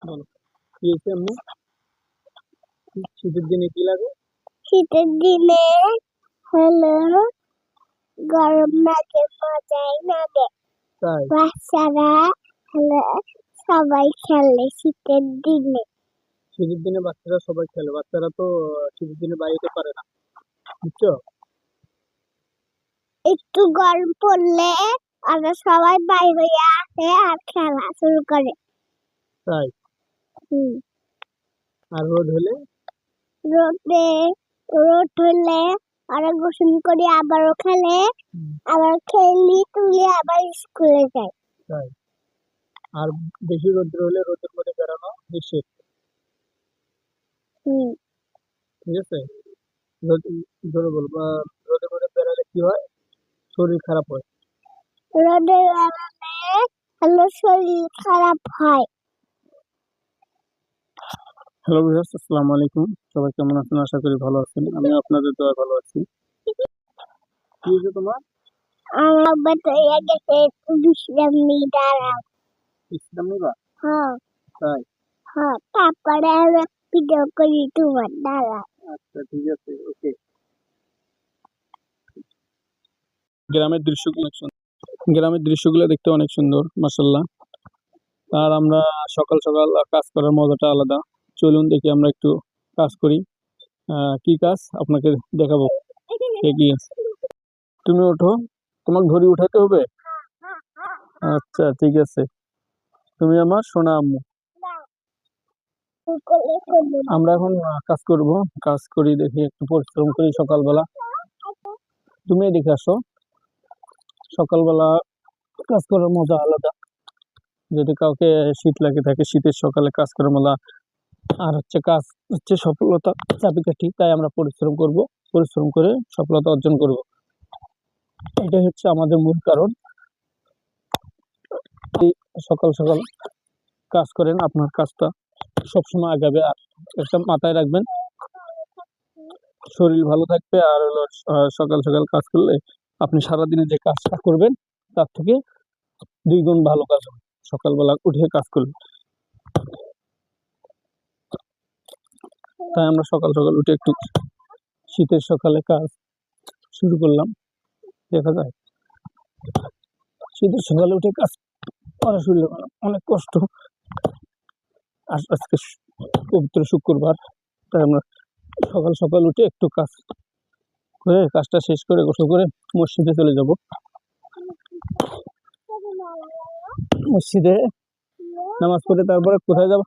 বলো কি হয়েছে আম্মু? শীতের দিনে কি লাগে? শীতের দিনে হলো গরম লাগে, মজাই লাগে। তাই বাচ্চারা হলো সবাই খেলে শীতের দিনে। শীতের দিনে বাচ্চারা সবাই খেলে, বাচ্চারা তো শীতের দিনে বাইরে পারে না, বুঝছো? একটু গরম পড়লে ওরা সবাই বাইরে আসে আর খেলা শুরু করে। তাই হুম। আর রোদ হলে? রোদে রোদ হলে ওরা গোসল করে আবারও খেলে, আবার খেলি তুলে আবার স্কুলে যায়। তাই আর বেশি রোদ্র হলে রোদের মধ্যে বেড়ানো নিষেধ, হুম। ঠিক আছে? রোদ ধরে বলবো রোদের মধ্যে বেড়ালে কি হয়? শরীর খারাপ হয়। রোদে বেড়ালে হলো শরীর খারাপ হয়। হ্যালো ভিউয়ার্স, আসসালামু আলাইকুম। সবাই কেমন আছেন? আশা করি ভালো আছেন। আমি আপনাদের দোয়ায় ভালো আছি। কি হয়েছে তোমার? আমার বাচ্চা গেছে একটু বিশ্রাম নিয়ে দাঁড়াও। বিশ্রাম নিবা? হ্যাঁ তাই হ্যাঁ, তারপরে আমি ভিডিও করি তোমার দাঁড়াও। আচ্ছা, ঠিক আছে, ওকে। গ্রামের দৃশ্যগুলো গ্রামের দৃশ্যগুলো দেখতে অনেক সুন্দর, মাশাআল্লাহ। আর আমরা সকাল সকাল কাজ করার মজাটা আলাদা। চলুন দেখি আমরা একটু কাজ করি। কি কাজ আপনাকে দেখাবো। কি কাজ? তুমি ওঠো, তোমাকে ঘড়ি উঠাতে হবে। আচ্ছা, ঠিক আছে। তুমি আমার সোনা আম্মু। আমরা এখন কাজ করব। কাজ করি, দেখি একটু পরিশ্রম করি সকালবেলা। তুমি এদিকে আসো। সকালবেলা কাজ করার মজা আলাদা। যদি কাউকে শীত লাগে থাকে, শীতের সকালে কাজ করার মজা। আর কাজ হচ্ছে সফলতা চাবিকাঠি, তাই আমরা পরিশ্রম করব। পরিশ্রম করে সফলতা অর্জন করব, এটাই হচ্ছে আমাদের মূল কারণ। এই সকাল সকাল কাজ করেন, আপনার কাজটা সবসময় আগাবে। আর একটা মাথায় রাখবেন, শরীর ভালো থাকবে। আর হলো সকাল সকাল কাজ করলে আপনি সারাদিনে যে কাজটা করবেন তার থেকে 2 গুণ ভালো কাজ হবে সকালবেলা উঠে কাজ করলে। তাই আমরা সকাল সকাল উঠে একটু শীতের সকালে কাজ শুরু করলাম। দেখা যায় শীতের সকালে উঠে কাজ করা শুরু করলাম, অনেক কষ্ট। আজকে পবিত্র শুক্রবার, তাই আমরা সকাল সকাল উঠে একটু কাজ করে, কাজটা শেষ করে গোসল করে মসজিদে চলে যাব। মসজিদে নামাজ পড়ে তারপরে কোথায় যাব?